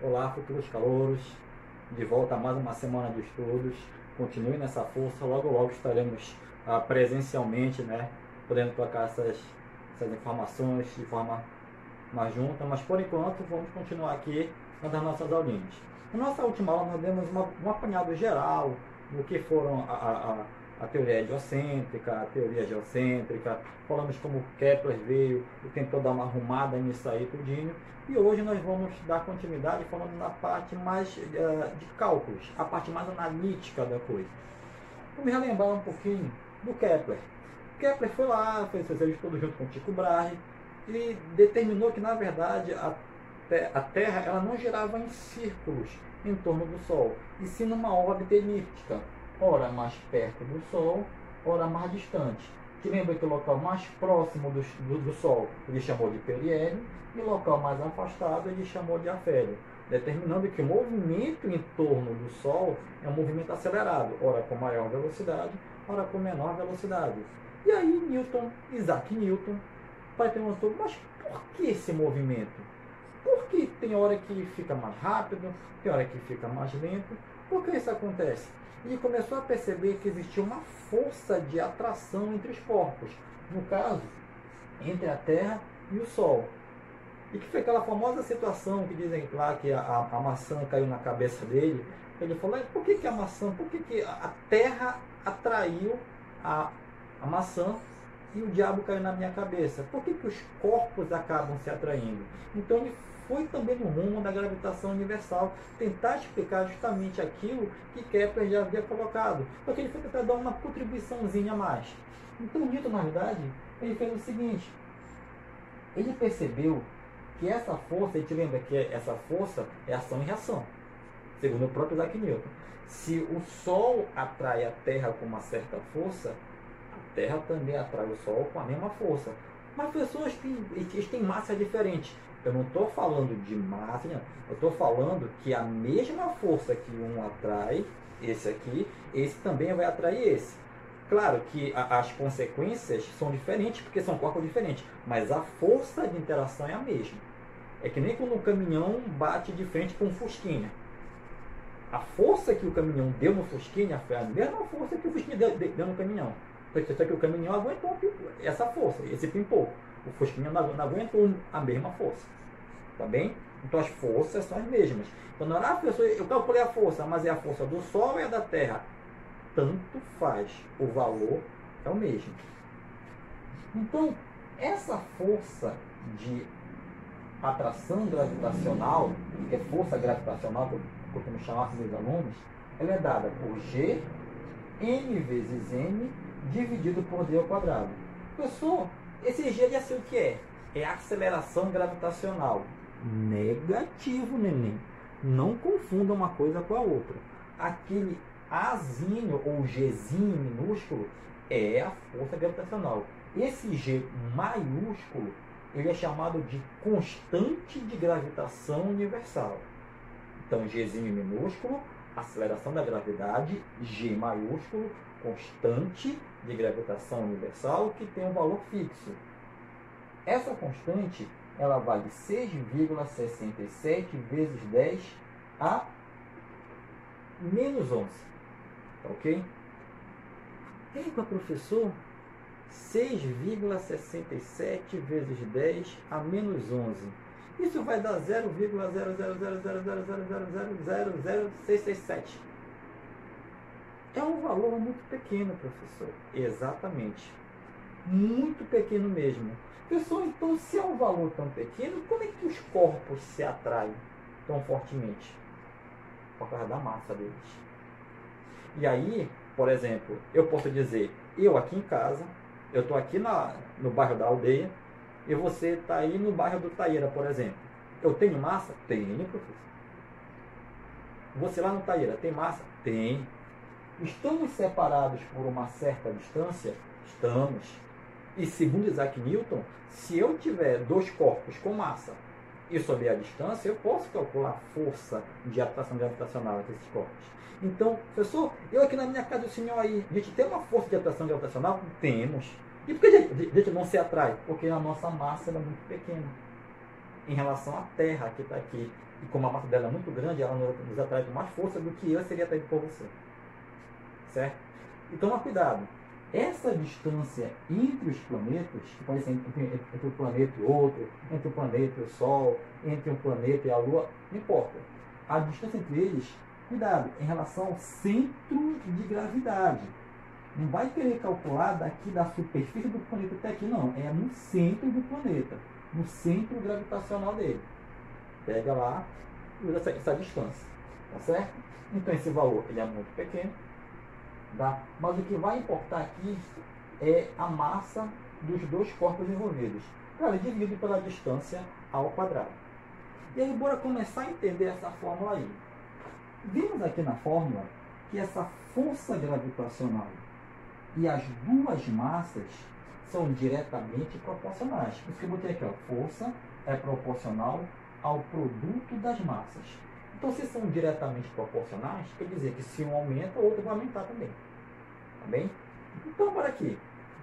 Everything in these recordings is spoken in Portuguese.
Olá, futuros calouros, de volta a mais uma semana de estudos. Continue nessa força, logo logo estaremos presencialmente, né, podendo trocar essas informações de forma mais junta, mas por enquanto vamos continuar aqui nas nossas aulinhas. Na nossa última aula nós demos um apanhado geral do que foram a teoria heliocêntrica, a teoria geocêntrica, falamos como Kepler veio e tentou dar uma arrumada nisso aí tudinho, e hoje nós vamos dar continuidade falando na parte mais de cálculos, a parte mais analítica da coisa. Vamos relembrar um pouquinho do Kepler. Kepler foi lá, fez seus estudos junto com Tycho Brahe e determinou que, na verdade, a Terra ela não girava em círculos em torno do Sol, e sim numa órbita elíptica, ora mais perto do Sol, ora mais distante. Te lembra que o local mais próximo do Sol ele chamou de periélio, e o local mais afastado ele chamou de afélio, determinando que o movimento em torno do Sol é um movimento acelerado, ora com maior velocidade, ora com menor velocidade. E aí Isaac Newton perguntou, mas por que esse movimento? Porque tem hora que fica mais rápido, tem hora que fica mais lento. Por que isso acontece? E começou a perceber que existia uma força de atração entre os corpos, no caso, entre a Terra e o Sol. E que foi aquela famosa situação que dizem lá que a maçã caiu na cabeça dele. Ele falou, por que a maçã, por que a Terra atraiu a maçã e o diabo caiu na minha cabeça? Por que os corpos acabam se atraindo? Então ele foi também no rumo da gravitação universal, tentar explicar justamente aquilo que Kepler já havia colocado, porque ele foi tentar dar uma contribuiçãozinha a mais. Então Newton, na verdade, ele fez o seguinte, ele percebeu que essa força, a gente lembra que essa força é ação e reação, segundo o próprio Isaac Newton. Se o Sol atrai a Terra com uma certa força, a Terra também atrai o Sol com a mesma força. Mas pessoas têm massa diferente. Eu não estou falando de massa, não. Eu estou falando que a mesma força que um atrai, esse aqui, esse também vai atrair esse. Claro que as consequências são diferentes, porque são corpos diferentes, mas a força de interação é a mesma. É que nem quando um caminhão bate de frente com um Fusquinha. A força que o caminhão deu no Fusquinha foi a mesma força que o Fusquinha deu no caminhão. Só que o caminhão aguentou essa força, esse pimpou. O Fusquinha não aguentou a mesma força. Tá bem? Então as forças são as mesmas. Então não era eu calculei a força, mas é a força do Sol ou é da Terra? Tanto faz. O valor é o mesmo. Então, essa força de atração gravitacional, que é força gravitacional, que eu costumo chamar para meus alunos, ela é dada por G, M vezes M, dividido por D ao quadrado. Pessoal, esse G já sei o que é. É aceleração gravitacional. Negativo, neném. Não confunda uma coisa com a outra. Aquele Azinho ou Gzinho minúsculo é a força gravitacional. Esse G maiúsculo, ele é chamado de constante de gravitação universal. Então, Gzinho minúsculo, aceleração da gravidade, G maiúsculo, constante de gravitação universal, que tem um valor fixo. Essa constante, ela vale 6,67 vezes 10 a menos 11. Tá ok? Eita, professor, 6,67 vezes 10 a menos 11. Isso vai dar 0,0000000000667. É um valor muito pequeno, professor. Exatamente. Muito pequeno mesmo. Pessoal, então, se é um valor tão pequeno, como é que os corpos se atraem tão fortemente? Por causa da massa deles. E aí, por exemplo, eu posso dizer, eu aqui em casa, eu estou aqui no bairro da Aldeia, e você está aí no bairro do Taíra, por exemplo. Eu tenho massa? Tenho, professor. Você lá no Taíra tem massa? Tem. Estamos separados por uma certa distância? Estamos. E segundo Isaac Newton, se eu tiver dois corpos com massa e souber a distância, eu posso calcular a força de atração gravitacional entre esses corpos. Então, professor, eu aqui na minha casa, o senhor aí, a gente tem uma força de atração gravitacional? Temos. E por que a gente não se atrai? Porque a nossa massa é muito pequena em relação à Terra que está aqui E como a massa dela é muito grande, ela nos atrai com mais força do que eu seria atraído por você. Certo? Então, toma cuidado. Essa distância entre os planetas, que pode ser entre um planeta e outro, entre o planeta e o Sol, entre um planeta e a Lua, não importa. A distância entre eles, cuidado, em relação ao centro de gravidade. Não vai querer calcular daqui da superfície do planeta até aqui, não. É no centro do planeta, no centro gravitacional dele. Pega lá e usa essa distância, tá certo? Então esse valor ele é muito pequeno, tá? Mas o que vai importar aqui é a massa dos dois corpos envolvidos. Cara, dividido pela distância ao quadrado. E aí, bora começar a entender essa fórmula aí. Vimos aqui na fórmula que essa força gravitacional e as duas massas são diretamente proporcionais. Por isso que eu botei aqui, ó, força é proporcional ao produto das massas. Então, se são diretamente proporcionais, quer dizer que se um aumenta, o outro vai aumentar também. Tá bem? Então, para aqui,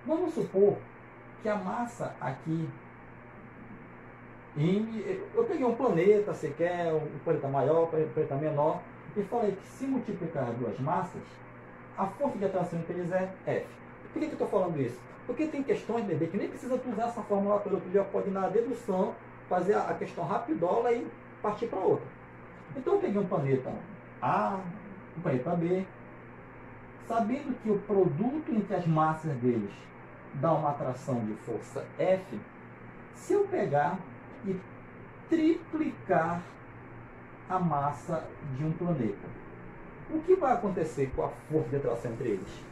vamos supor que a massa aqui, eu peguei um planeta, você quer um planeta maior, um planeta menor, e falei que se multiplicar as duas massas, a força de atração entre eles é F. Por que eu estou falando isso? Porque tem questões, bebê, que nem precisa tu usar essa fórmula toda, tu já pode ir na dedução, fazer a questão rapidola e partir para outra. Então eu peguei um planeta A, um planeta B, sabendo que o produto entre as massas deles dá uma atração de força F, se eu pegar e triplicar a massa de um planeta, o que vai acontecer com a força de atração entre eles?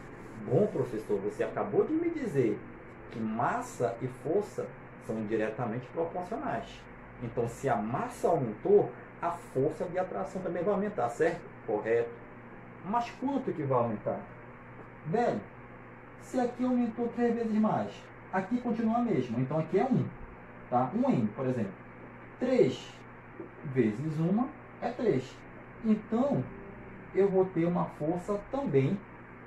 Bom, professor, você acabou de me dizer que massa e força são diretamente proporcionais. Então, se a massa aumentou, a força de atração também vai aumentar, certo? Correto. Mas quanto que vai aumentar? Velho, se aqui aumentou 3 vezes mais, aqui continua a mesma. Então, aqui é 1. Tá? 1M, por exemplo. 3 vezes 1 é 3. Então, eu vou ter uma força também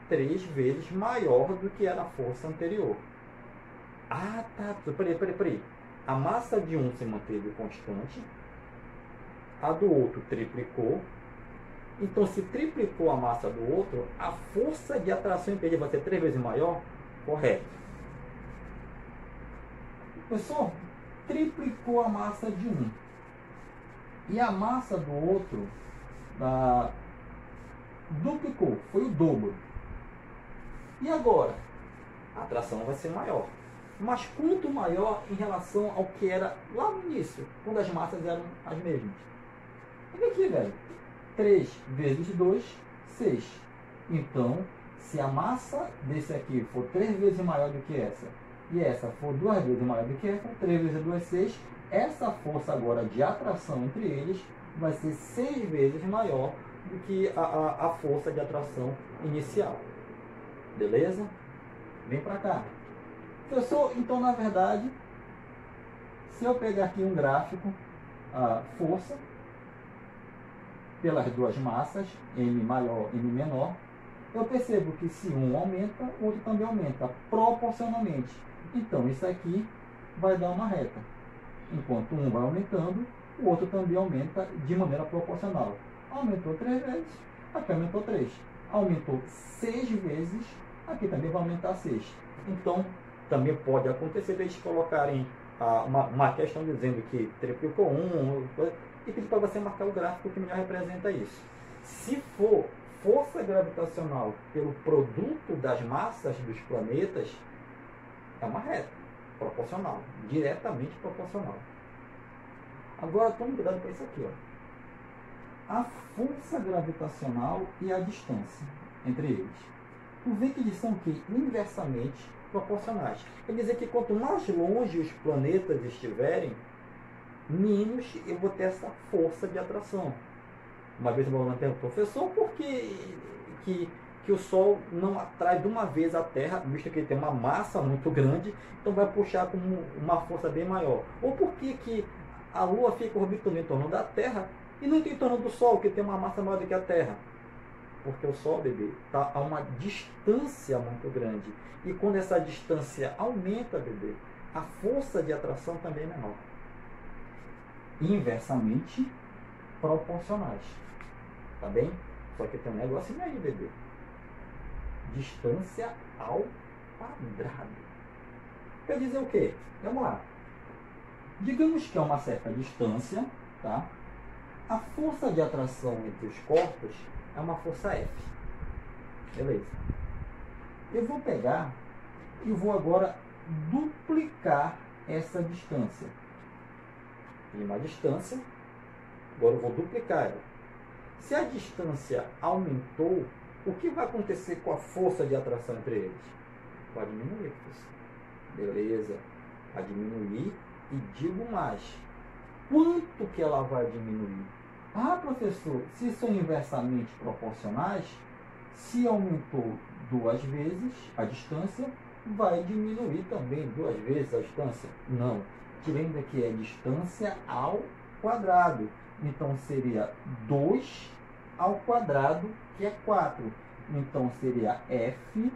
3 vezes maior do que era a força anterior. Ah, tá. Peraí. A massa de um se manteve constante, a do outro triplicou. Então, se triplicou a massa do outro, a força de atração entre eles vai ser 3 vezes maior? Correto. Pessoal, triplicou a massa de um. E a massa do outro duplicou, foi o dobro. E agora? A atração vai ser maior. Mas quanto maior em relação ao que era lá no início, quando as massas eram as mesmas? Olha aqui, velho. 3 vezes 2, 6. Então, se a massa desse aqui for 3 vezes maior do que essa, e essa for 2 vezes maior do que essa, 3 vezes 2, 6, essa força agora de atração entre eles vai ser 6 vezes maior do que a força de atração inicial. Beleza? Vem pra cá. Professor, então na verdade, se eu pegar aqui um gráfico, a força pelas duas massas, M maior e M menor, eu percebo que se um aumenta, o outro também aumenta, proporcionalmente. Então isso aqui vai dar uma reta. Enquanto um vai aumentando, o outro também aumenta de maneira proporcional. Aumentou 3 vezes, aqui aumentou 3. Aumentou 6 vezes, aqui também vai aumentar 6. Então, também pode acontecer de eles colocarem uma questão dizendo que triplicou e pedir para você marcar o gráfico que melhor representa isso. Se for força gravitacional pelo produto das massas dos planetas, é uma reta proporcional, diretamente proporcional. Agora tome cuidado com isso aqui, ó. A força gravitacional e a distância entre eles. Tu vê que eles são o quê? Inversamente proporcionais. Quer dizer que quanto mais longe os planetas estiverem, menos eu vou ter essa força de atração. Uma vez eu perguntei ao professor por que o Sol não atrai de uma vez a Terra, visto que ele tem uma massa muito grande, então vai puxar com uma força bem maior. Ou por que a Lua fica orbitando em torno da Terra e não em torno do Sol, que tem uma massa maior do que a Terra? Porque o Sol, bebê, está a uma distância muito grande. E quando essa distância aumenta, bebê, a força de atração também é menor. Inversamente proporcionais. Tá bem? Só que tem um negocinho aí, bebê. Distância ao quadrado. Quer dizer o quê? Vamos lá. Digamos que a uma certa distância, tá? A força de atração entre os corpos é uma força F. Beleza. Eu vou pegar e vou agora duplicar essa distância. Tem uma distância, agora eu vou duplicar ela. Se a distância aumentou, o que vai acontecer com a força de atração entre eles? Vai diminuir, professor. Beleza. Vai diminuir e digo mais. Quanto que ela vai diminuir? Ah, professor, se são inversamente proporcionais, se aumentou 2 vezes a distância, vai diminuir também 2 vezes a distância? Não. Lembra que é distância ao quadrado. Então, seria 2 ao quadrado, que é 4. Então, seria F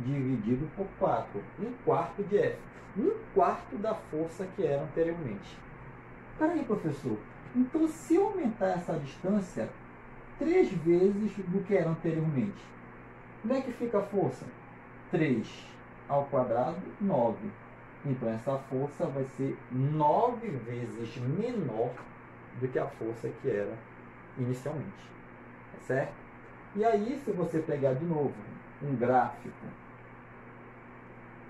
dividido por 4. 1/4 de F. 1/4 da força que era anteriormente. Peraí, professor. Então, se eu aumentar essa distância 3 vezes do que era anteriormente, como é que fica a força? 3 ao quadrado, 9. Então, essa força vai ser 9 vezes menor do que a força que era inicialmente. Certo? E aí, se você pegar de novo um gráfico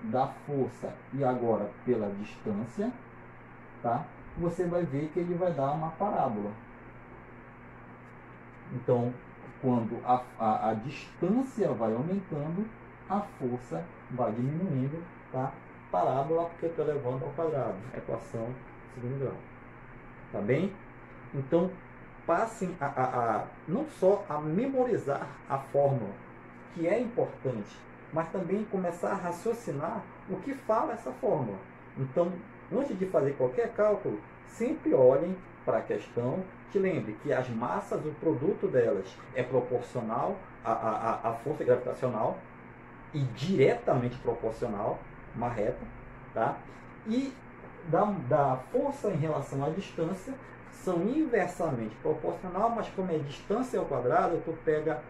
da força e agora pela distância, tá? Você vai ver que ele vai dar uma parábola. Então, quando a distância vai aumentando, a força vai diminuindo, tá? Parábola porque estou levando ao quadrado, equação de segundo grau. Tá bem? Então, passem não só a memorizar a fórmula, que é importante, mas também começar a raciocinar o que fala essa fórmula. Então, antes de fazer qualquer cálculo, sempre olhem para a questão, que lembre que as massas, o produto delas é proporcional à força gravitacional e diretamente proporcional, uma reta, tá? E da força em relação à distância são inversamente proporcional, mas como é distância ao quadrado, tu pega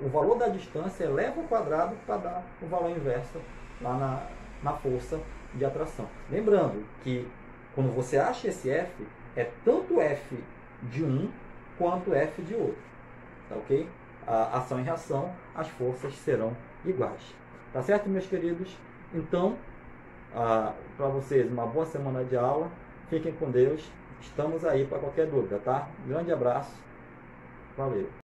o valor da distância, eleva ao quadrado para dar o valor inverso lá na força de atração. Lembrando que quando você acha esse F, é tanto F de um quanto F de outro. Tá ok? A ação e reação, as forças serão iguais. Tá certo, meus queridos? Então, para vocês, uma boa semana de aula. Fiquem com Deus. Estamos aí para qualquer dúvida, tá? Grande abraço. Valeu.